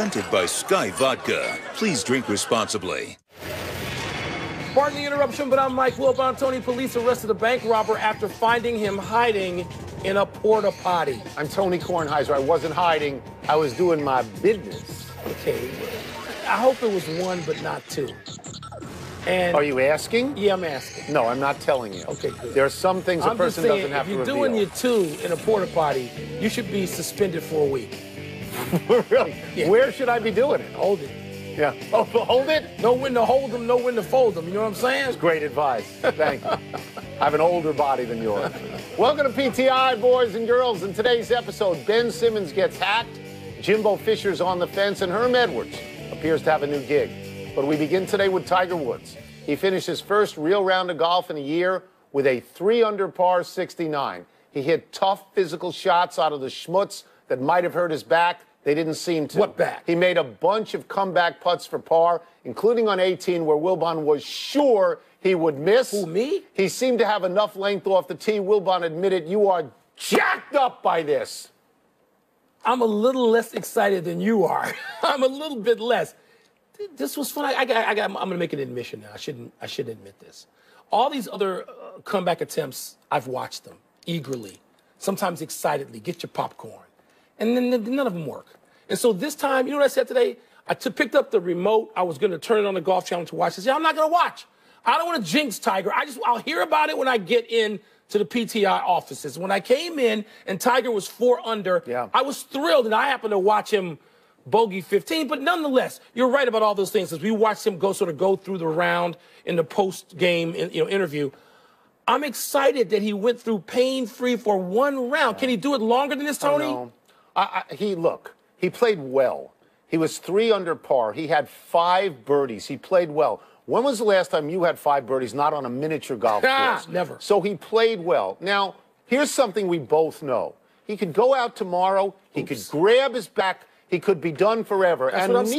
Presented by Sky Vodka. Please drink responsibly. Pardon the interruption, but I'm Mike Wilbon. Police arrested a bank robber after finding him hiding in a porta potty. I'm Tony Kornheiser. I wasn't hiding. I was doing my business. Okay. I hope it was one, but not two. And are you asking? Yeah, I'm asking. No, I'm not telling you. Okay, good. There are some things a person doesn't have to reveal. If you're doing your two in a porta potty, you should be suspended for a week. Really? Yeah. Where should I be doing it? Hold it. Yeah. Oh, hold it? Know when to hold them, know when to fold them. You know what I'm saying? That's great advice. Thank you. I have an older body than yours. Welcome to PTI, boys and girls. In today's episode, Ben Simmons gets hacked, Jimbo Fisher's on the fence, and Herm Edwards appears to have a new gig. But we begin today with Tiger Woods. He finished his first real round of golf in a year with a 3-under par 69. He hit tough physical shots out of the schmutz that might have hurt his back. They didn't seem to. What back? He made a bunch of comeback putts for par, including on 18, where Wilbon was sure he would miss. Who, me? He seemed to have enough length off the tee. Wilbon admitted, you are jacked up by this. I'm a little less excited than you are. I'm a little bit less. This was fun. I'm going to make an admission now. I shouldn't admit this. All these other comeback attempts, I've watched them eagerly, sometimes excitedly. Get your popcorn. And then none of them work. And so this time, you know what I said today? I picked up the remote. I was going to turn it on the Golf Channel to watch. I said, I'm not going to watch. I don't want to jinx Tiger. I'll hear about it when I get in to the PTI offices. When I came in and Tiger was 4 under, yeah. I was thrilled, and I happened to watch him bogey 15. But nonetheless, you're right about all those things. As we watched him go through the round in the post-game interview, I'm excited that he went through pain-free for 1 round. Can he do it longer than this, Tony? No. He played well. He was 3 under par. He had 5 birdies. He played well. When was the last time you had 5 birdies not on a miniature golf course? Never. So he played well. Now, here's something we both know. He could go out tomorrow. He could grab his back. He could be done forever. That's and what I'm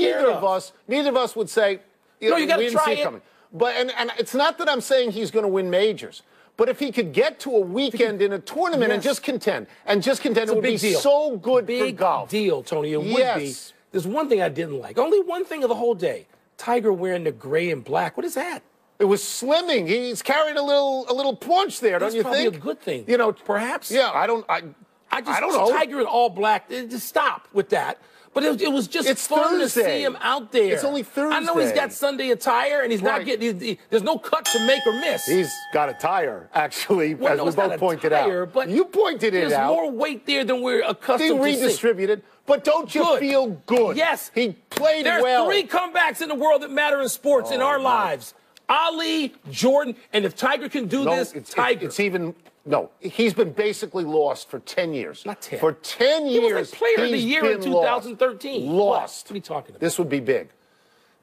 neither of us would say, no, you got to try it. Coming. But and it's not that I'm saying he's going to win majors. But if he could get to a weekend in a tournament and just contend, it would be so good for golf. Big deal, Tony. It would be. There's one thing I didn't like. Only one thing of the whole day. Tiger wearing the gray and black. What is that? It was slimming. He's carried a little punch there, don't you think? That's probably a good thing. You know, perhaps. Yeah, I don't know. Tiger in all black. Just stop with that. But it was just fun to see him out there. It's only Thursday. I know he's got Sunday attire, and he's not getting. There's no cut to make or miss. He's got a tire, actually, as we both pointed out. But you pointed it out. There's more weight there than we're accustomed to seeing. He redistributed. But don't you feel good? Yes. He played well. There's 3 comebacks in the world that matter in sports in our lives. Ali, Jordan, and if Tiger can do this, Tiger. It's even. No, he's been basically lost for 10 years. Not 10. For 10 years, he was like player of the year in 2013. Lost. What are you talking about? This would be big.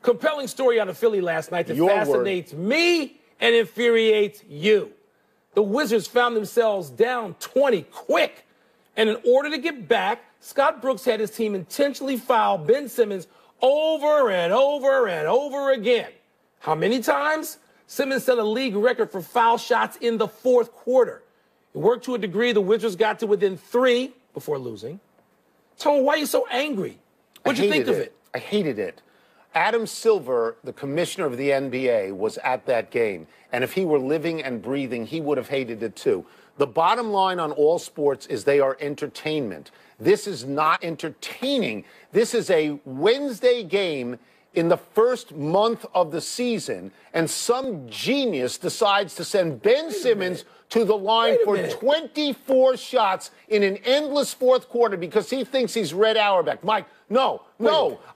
Compelling story out of Philly last night that fascinates me and infuriates you. The Wizards found themselves down 20 quick. And in order to get back, Scott Brooks had his team intentionally foul Ben Simmons over and over and over again. How many times? Simmons set a league record for foul shots in the 4th quarter. It worked to a degree. The Wizards got to within 3 before losing. Tone, why are you so angry? What'd you think of it? I hated it. Adam Silver, the commissioner of the NBA, was at that game. And if he were living and breathing, he would have hated it too. The bottom line on all sports is they are entertainment. This is not entertaining. This is a Wednesday game in the first month of the season, and some genius decides to send Ben Simmons to the line for 24 shots in an endless 4th quarter because he thinks he's Red Auerbach. Mike, no,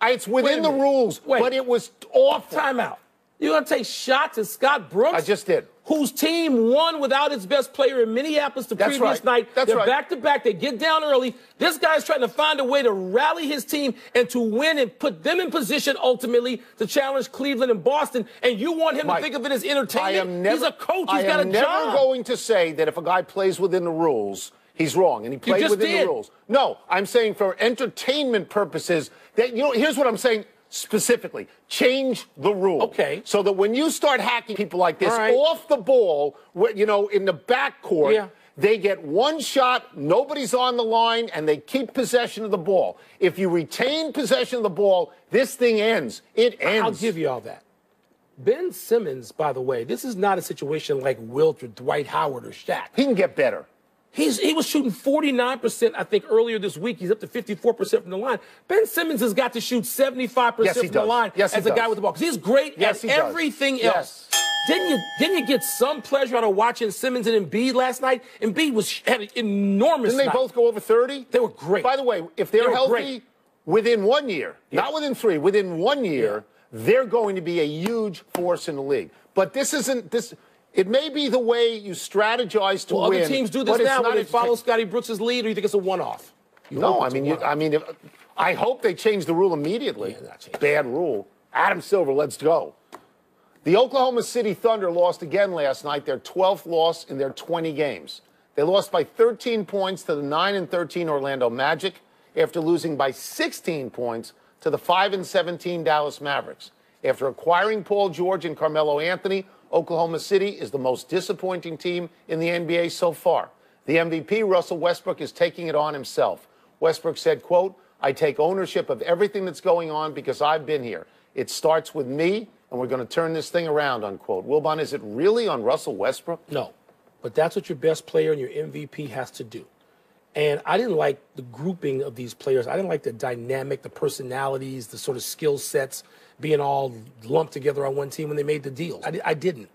it's within the rules, but it was awful. Timeout. You're going to take shots at Scott Brooks? I just did. Whose team won without its best player in Minneapolis the previous night. They're back-to-back. They get down early. This guy's trying to find a way to rally his team and to win and put them in position ultimately to challenge Cleveland and Boston. And you want him to think of it as entertainment? He's a coach. He's got a job. I am never going to say that if a guy plays within the rules, he's wrong. And he played within the rules. No, I'm saying for entertainment purposes that, here's what I'm saying. Specifically, change the rule. Okay. So that when you start hacking people like this off the ball, in the backcourt, They get one shot, nobody's on the line, and they keep possession of the ball. If you retain possession of the ball, this thing ends. It ends. I'll give you all that. Ben Simmons, by the way, this is not a situation like Wilt or Dwight Howard or Shaq. He can get better. He was shooting 49%, I think, earlier this week. He's up to 54% from the line. Ben Simmons has got to shoot 75% from the line as a guy with the ball. Because he's great at everything else. Didn't you get some pleasure out of watching Simmons and Embiid last night? Embiid had an enormous Didn't they both go over 30? They were great. By the way, if they're healthy, within 1 year, not within 3, within 1 year, they're going to be a huge force in the league. But this isn't this. It may be the way you strategize to win. Other teams do this now when they follow Scotty Brooks' lead, or you think it's a one-off? No, I hope they change the rule immediately. Bad rule. Adam Silver, let's go. The Oklahoma City Thunder lost again last night, their 12th loss in their 20 games. They lost by 13 points to the 9-13 Orlando Magic after losing by 16 points to the 5-17 Dallas Mavericks. After acquiring Paul George and Carmelo Anthony, Oklahoma City is the most disappointing team in the NBA so far. The MVP, Russell Westbrook, is taking it on himself. Westbrook said, quote, "I take ownership of everything that's going on because I've been here. It starts with me, and we're going to turn this thing around," unquote. Wilbon, is it really on Russell Westbrook? No, but that's what your best player and your MVP has to do. And I didn't like the grouping of these players. I didn't like the dynamic, the personalities, the sort of skill sets being all lumped together on one team when they made the deals. I didn't.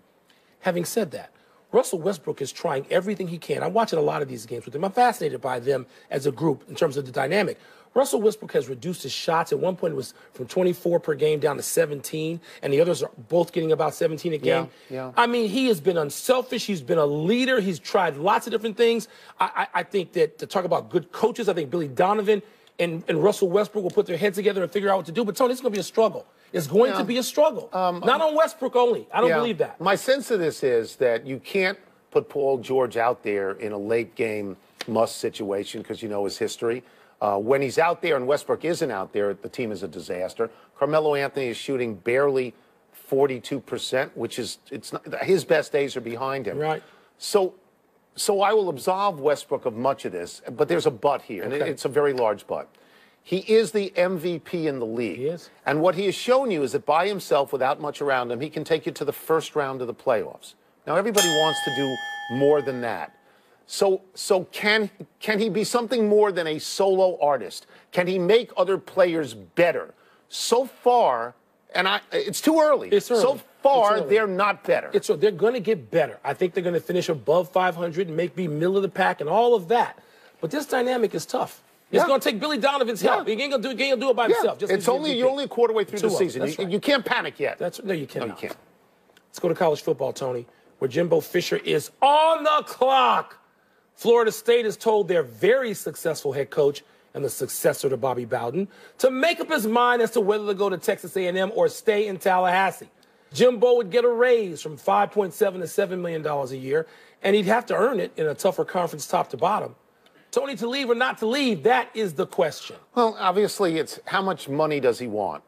Having said that, Russell Westbrook is trying everything he can. I'm watching a lot of these games with him. I'm fascinated by them as a group in terms of the dynamic. Russell Westbrook has reduced his shots. At one point, it was from 24 per game down to 17, and the others are both getting about 17 a game. I mean, he has been unselfish. He's been a leader. He's tried lots of different things. I think that to talk about good coaches, I think Billy Donovan and Russell Westbrook will put their heads together and figure out what to do. But, Tony, it's going to be a struggle. It's going to be a struggle. Not on Westbrook only. I don't believe that. My sense of this is that you can't put Paul George out there in a late-game must situation because you know his history. When he's out there and Westbrook isn't out there, the team is a disaster. Carmelo Anthony is shooting barely 42%, which is his best days are behind him. Right. So I will absolve Westbrook of much of this, but there's a but here, and it's a very large but. He is the MVP in the league. He is. And what he has shown you is that by himself, without much around him, he can take you to the first round of the playoffs. Now, everybody wants to do more than that. So can he be something more than a solo artist? Can he make other players better? So far, and it's too early. It's early. So far, they're not better. They're going to get better. I think they're going to finish above 500 and be middle of the pack and all of that. But this dynamic is tough. It's going to take Billy Donovan's help. He ain't going to do it by himself. Just you're only a quarter way through the season. Right. You can't panic yet. No, you can't. No, you can't. Let's go to college football, Tony, where Jimbo Fisher is on the clock. Florida State has told their very successful head coach and the successor to Bobby Bowden to make up his mind as to whether to go to Texas A&M or stay in Tallahassee. Jimbo would get a raise from $5.7 to $7 million a year, and he'd have to earn it in a tougher conference top to bottom. Tony, to leave or not to leave, that is the question. Well, obviously, it's how much money does he want?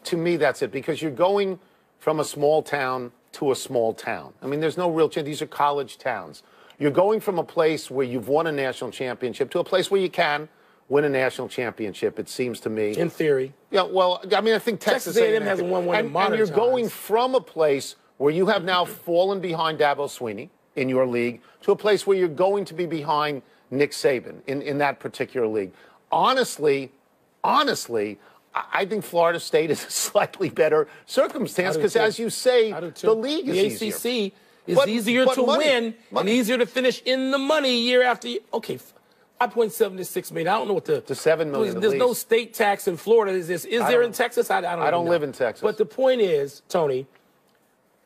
To me, that's it, because you're going from a small town to a small town. I mean, there's no real chance. These are college towns. You're going from a place where you've won a national championship to a place where you can win a national championship, it seems to me. In theory. Yeah, well, I mean, I think Texas A&M hasn't won one in modern times. And you're going times. from a place where you have now fallen behind Dabo Swinney in your league to a place where you're going to be behind Nick Saban in that particular league. Honestly, I think Florida State is a slightly better circumstance because, as you say, the league is easier. The ACC is easier to win and easier to finish in the money year after year. Okay, 5.7 to $6 million. I don't know what the $7 million. There's no state tax in Florida. Is there in Texas? I don't live in Texas. But the point is, Tony,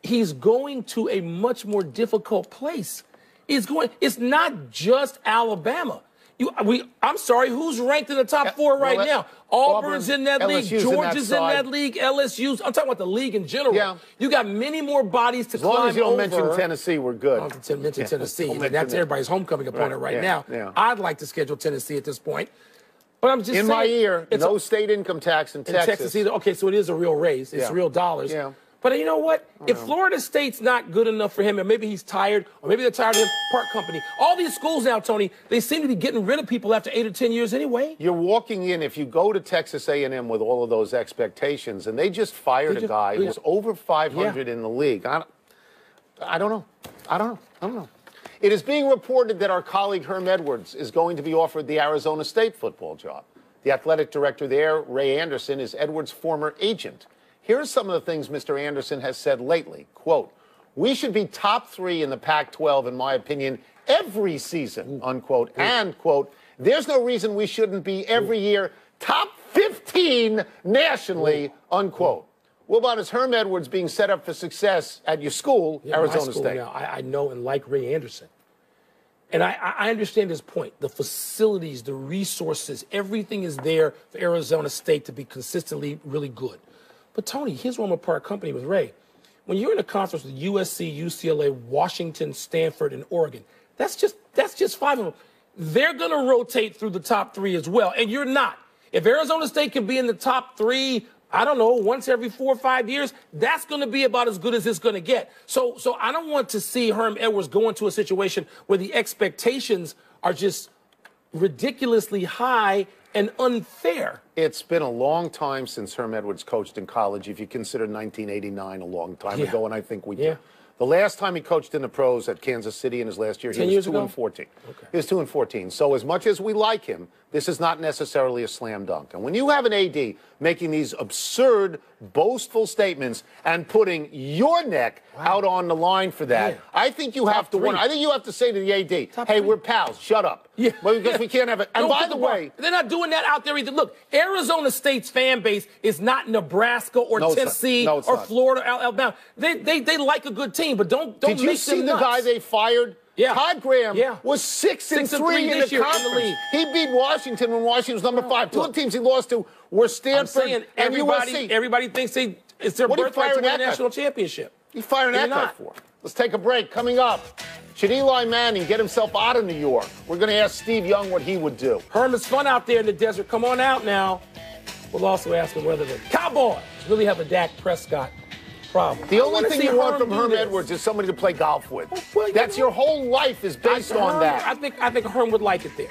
he's going to a much more difficult place. It's not just Alabama. I'm sorry, who's ranked in the top four right now? Auburn's in that league. Georgia's in that league. LSU's. I'm talking about the league in general. Yeah. You got many more bodies to climb over. As long as you don't mention Tennessee, we're good. I don't mention Tennessee. That's everybody's homecoming opponent right now. Yeah. I'd like to schedule Tennessee at this point. But I'm just saying. In my ear, no state income tax in Texas. Texas either. Okay, so it is a real raise. It's real dollars. Yeah. But you know what? If Florida State's not good enough for him, or maybe he's tired, or maybe they're tired of him, Park Company. All these schools now, Tony, they seem to be getting rid of people after 8 or 10 years anyway. You're walking in, if you go to Texas A&M with all of those expectations, and they just fired a guy who was over 500 in the league. I don't know. It is being reported that our colleague Herm Edwards is going to be offered the Arizona State football job. The athletic director there, Ray Anderson, is Edwards' former agent. Here are some of the things Mr. Anderson has said lately. Quote, "We should be top 3 in the Pac-12, in my opinion, every season," unquote. And, quote, "There's no reason we shouldn't be every year top 15 nationally," unquote. What about is Herm Edwards being set up for success at your school, Arizona State? Now, I know and like Ray Anderson. And I understand his point. The facilities, the resources, everything is there for Arizona State to be consistently really good. But, Tony, here's one more Park Company with Ray. When you're in a conference with USC, UCLA, Washington, Stanford, and Oregon, that's just 5 of them. They're going to rotate through the top 3 as well, and you're not. If Arizona State can be in the top 3, I don't know, once every 4 or 5 years, that's going to be about as good as it's going to get. So I don't want to see Herm Edwards go into a situation where the expectations are just ridiculously high and unfair. It's been a long time since Herm Edwards coached in college, if you consider 1989 a long time ago, and I think we do. The last time he coached in the pros at Kansas City in his last year, he was 2-14. Okay. He was 2-14. So as much as we like him, this is not necessarily a slam dunk. And when you have an AD making these absurd, boastful statements and putting your neck out on the line for that, I think you have to wonder. I think you have to say to the AD, hey, we're pals, shut up. Well, because we can't have it. And by the way, they're not doing that out there either. Look, Arizona State's fan base is not Nebraska or Tennessee or Florida or Alabama. They like a good team, but don't Did you see the guy they fired? Todd Graham was 6-3 in the conference. He beat Washington when Washington was number 5. Two of the teams he lost to were Stanford and USC. Everybody thinks it's their birthright to win a national championship. You firing that guy for? Let's take a break. Coming up, should Eli Manning get himself out of New York? We're going to ask Steve Young what he would do. Herm, it's fun out there in the desert. Come on out now. We'll also ask him whether the Cowboys really have a Dak Prescott problem. The only thing you want from Herm Edwards is somebody to play golf with. That's your whole life is based on that. I think Herm would like it there.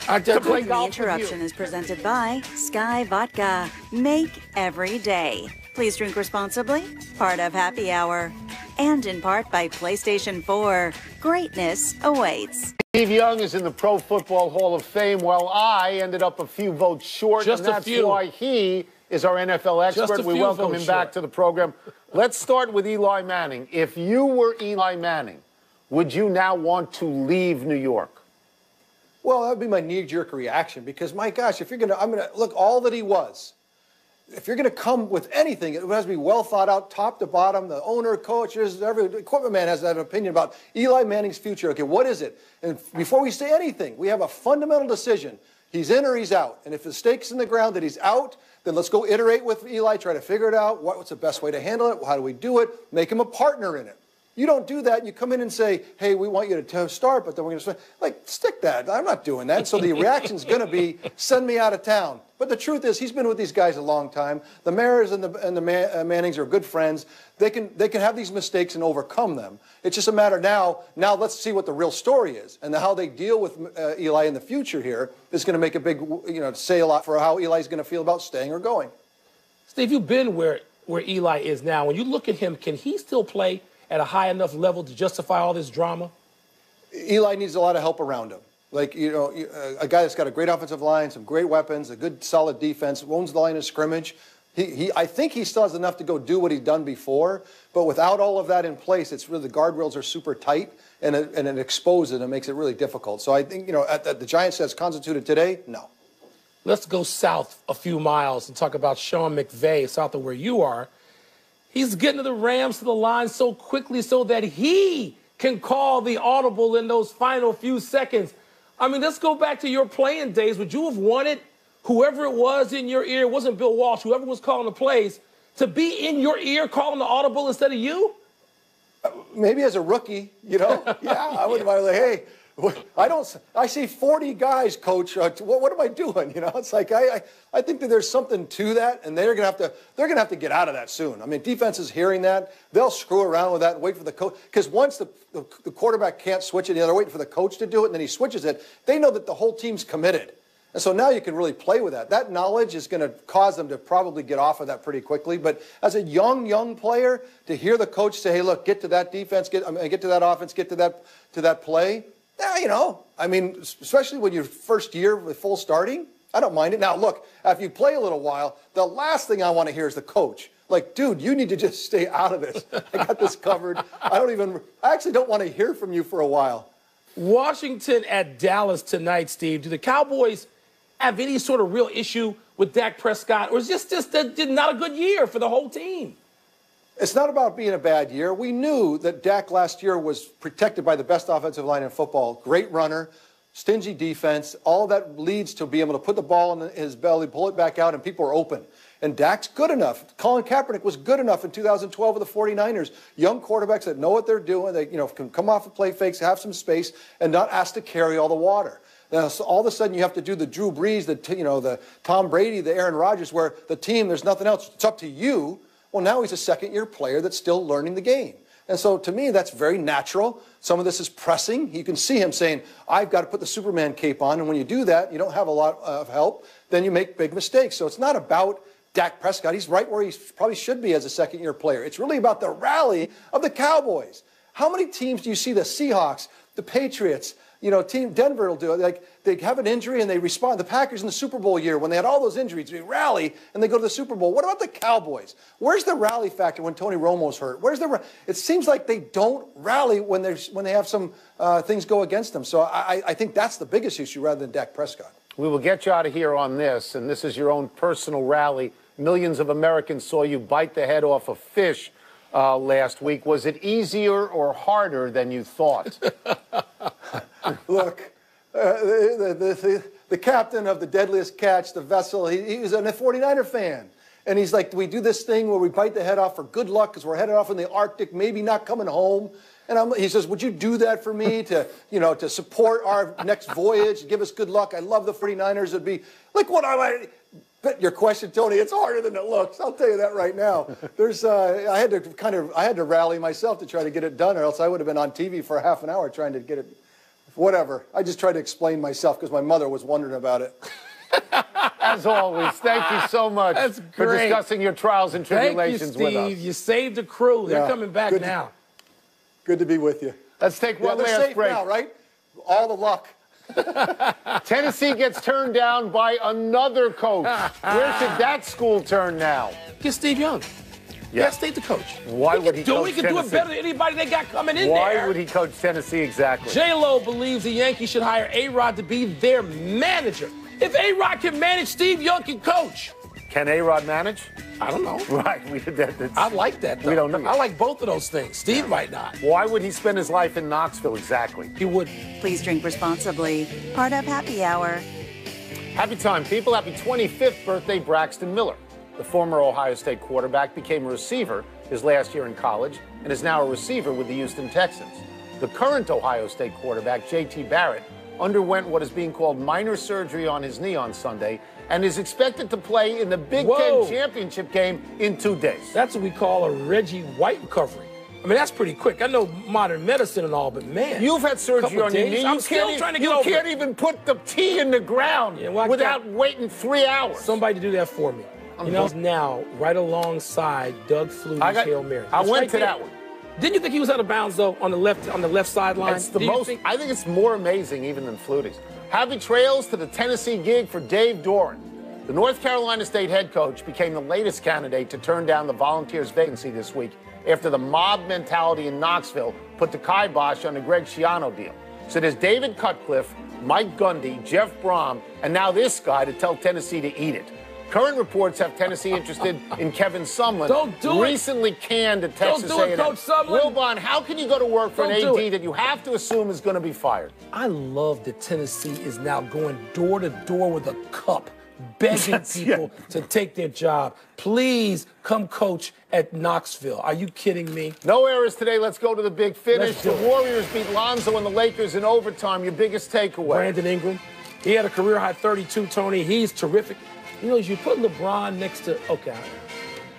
The interruption is presented by Sky Vodka. Make every day. Please drink responsibly. Part of Happy Hour. And in part by PlayStation 4. Greatness awaits. Steve Young is in the Pro Football Hall of Fame, while I ended up a few votes short, and that's why he is our NFL expert. We welcome him back to the program. Let's start with Eli Manning. If you were Eli Manning, would you now want to leave New York? Well, that would be my knee-jerk reaction because, my gosh, if you're going to, look, all that he was. If you're going to come with anything, it has to be well thought out, top to bottom. The owner, coaches, every equipment man has an opinion about Eli Manning's future. Okay, what is it? And before we say anything, we have a fundamental decision. He's in or he's out. And if the stake's in the ground that he's out, then let's go iterate with Eli, try to figure it out. What's the best way to handle it? How do we do it? Make him a partner in it. You don't do that. You come in and say, hey, we want you to start, but then we're going to stick that. I'm not doing that. So the reaction's going to be, send me out of town. But the truth is, he's been with these guys a long time. The Mayors and the Mannings are good friends. They can have these mistakes and overcome them. It's just a matter now let's see what the real story is. And how they deal with Eli in the future here is going to make a big, say a lot for how Eli's going to feel about staying or going. Steve, you've been where Eli is now. When you look at him, can he still play at a high enough level to justify all this drama? Eli needs a lot of help around him. A guy that's got a great offensive line, some great weapons, a good solid defense, owns the line of scrimmage. I think he still has enough to go do what he's done before, but without all of that in place, it's really the guardrails are super tight, and it exposes it and makes it really difficult. So I think, at the Giants as constituted today, no. Let's go south a few miles and talk about Sean McVay, south of where you are. He's getting to the Rams to the line so quickly so that he can call the audible in those final few seconds. I mean, let's go back to your playing days. Would you have wanted whoever it was in your ear, it wasn't Bill Walsh, whoever was calling the plays, to be in your ear calling the audible instead of you? Maybe as a rookie, Yeah, I wouldn't mind, hey, I see 40 guys, coach. What am I doing? You know, it's like I think that there's something to that, and they're gonna have to get out of that soon. I mean, defense is hearing that. They'll screw around with that and wait for the coach, because once the quarterback can't switch it, they're waiting for the coach to do it, and then he switches it. They know that the whole team's committed. And so now you can really play with that. That knowledge is going to cause them to probably get off of that pretty quickly. But as a young player, to hear the coach say, hey, look, get to that defense, get to that offense, get to that play, yeah, you know, I mean, especially when you're first year with full starting, I don't mind it. Now, look, if you play a little while, the last thing I want to hear is the coach. Like, dude, you need to just stay out of this. I got this covered. I actually don't want to hear from you for a while. Washington at Dallas tonight, Steve. Do the Cowboys have any sort of real issue with Dak Prescott, or is this just not a good year for the whole team? It's not about being a bad year. We knew that Dak last year was protected by the best offensive line in football. Great runner, stingy defense. All that leads to being able to put the ball in his belly, pull it back out, and people are open. And Dak's good enough. Colin Kaepernick was good enough in 2012 with the 49ers. Young quarterbacks that know what they're doing. They can come off of play fakes, have some space, and not asked to carry all the water. Now, so all of a sudden, you have to do the Drew Brees, the Tom Brady, the Aaron Rodgers, where the team, there's nothing else. It's up to you. Well, now he's a second-year player that's still learning the game. And so, to me, that's very natural. Some of this is pressing. You can see him saying, I've got to put the Superman cape on. And when you do that, you don't have a lot of help. Then you make big mistakes. So it's not about Dak Prescott. He's right where he probably should be as a second-year player. It's really about the rally of the Cowboys. How many teams do you see, the Seahawks, the Patriots, Team Denver will do it. Like, they have an injury and they respond. The Packers in the Super Bowl year, when they had all those injuries, they rally and they go to the Super Bowl. What about the Cowboys? Where's the rally factor when Tony Romo's hurt? It seems like they don't rally when they have some things go against them. So I think that's the biggest issue rather than Dak Prescott. We will get you out of here on this, and this is your own personal rally. Millions of Americans saw you bite the head off a fish last week. Was it easier or harder than you thought? Look, the captain of the deadliest catch, the vessel, he was a 49er fan. And he's like, we do this thing where we bite the head off for good luck because we're headed off in the Arctic, maybe not coming home. And he says, would you do that for me to support our next voyage, give us good luck? I love the 49ers. It'd be like what I like. But your question, Tony, it's harder than it looks. I'll tell you that right now. I had to rally myself to try to get it done, or else I would have been on TV for half an hour trying to get it. Whatever. I just tried to explain myself because my mother was wondering about it. As always, thank you so much for discussing your trials and tribulations with us. Thank you, Steve. You saved the crew. They're coming back now. Good to be with you. Let's take one last break. Now, right? All the luck. Tennessee gets turned down by another coach. Where should that school turn now? Get Steve Young. Yeah, stay the coach. Why would he coach Tennessee? He can do it better than anybody they got coming in there. Why would he coach Tennessee exactly? J-Lo believes the Yankees should hire A-Rod to be their manager. If A-Rod can manage, Steve Young can coach. Can A-Rod manage? I don't know. Right. I like that, though. We don't know. I like both of those things. Steve might not. Why would he spend his life in Knoxville exactly? He would. Please drink responsibly. Part of Happy Hour. Happy time, people. Happy 25th birthday, Braxton Miller. The former Ohio State quarterback became a receiver his last year in college and is now a receiver with the Houston Texans. The current Ohio State quarterback, J.T. Barrett, underwent what is being called minor surgery on his knee on Sunday and is expected to play in the Big Ten championship game in 2 days. That's what we call a Reggie White recovery. I mean, that's pretty quick. I know modern medicine and all, but man. You've had surgery on your knee. I'm still trying to get over it. You can't even put the tee in the ground without waiting 3 hours. Somebody to do that for me. Now, right alongside Doug Flutie's Hail Mary. I went to that one. Didn't you think he was out of bounds, though, on the left sideline? It's I think it's more amazing even than Flutie's. Happy trails to the Tennessee gig for Dave Doran. The North Carolina State head coach became the latest candidate to turn down the Volunteers' vacancy this week after the mob mentality in Knoxville put the kibosh on the Greg Schiano deal. So there's David Cutcliffe, Mike Gundy, Jeff Brom, and now this guy to tell Tennessee to eat it. Current reports have Tennessee interested in Kevin Sumlin. Don't do it. Recently canned at Texas A&M. Don't do it, Coach Sumlin. Wilbon, how can you go to work for an AD that you have to assume is going to be fired? I love that Tennessee is now going door to door with a cup begging people to take their job. Please come coach at Knoxville. Are you kidding me? No errors today. Let's go to the big finish. The Let's do it. Warriors beat Lonzo and the Lakers in overtime. Your biggest takeaway? Brandon Ingram. He had a career-high 32, Tony. He's terrific. You know, you put LeBron next to... Okay.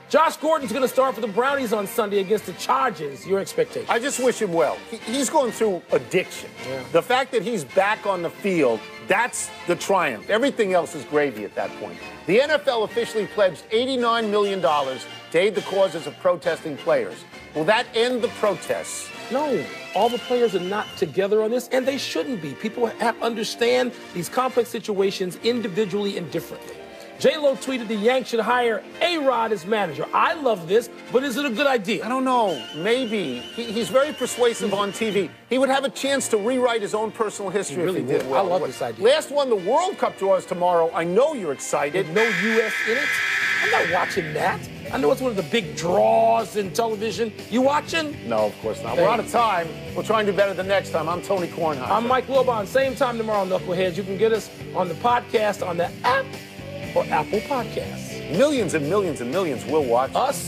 Josh Gordon's going to start for the Brownies on Sunday against the Chargers. Your expectation? I just wish him well. He's going through addiction. Yeah. The fact that he's back on the field, that's the triumph. Everything else is gravy at that point. The NFL officially pledged $89 million to aid the causes of protesting players. Will that end the protests? No, all the players are not together on this, and they shouldn't be. People have to understand these complex situations individually and differently. J-Lo tweeted the Yanks should hire A-Rod as manager. I love this, but is it a good idea? I don't know. Maybe. He's very persuasive on TV. He would have a chance to rewrite his own personal history really if he did would. well. I love this idea. Last one, the World Cup draws tomorrow. I know you're excited. With no U.S. in it? I'm not watching that. I know it's one of the big draws in television. You watching? No, of course not. We're out of time. We'll try and do better the next time. I'm Tony Kornheiser. I'm Mike Lobon. Same time tomorrow, Knuckleheads. You can get us on the podcast on the app or Apple Podcasts. Millions and millions and millions will watch Us.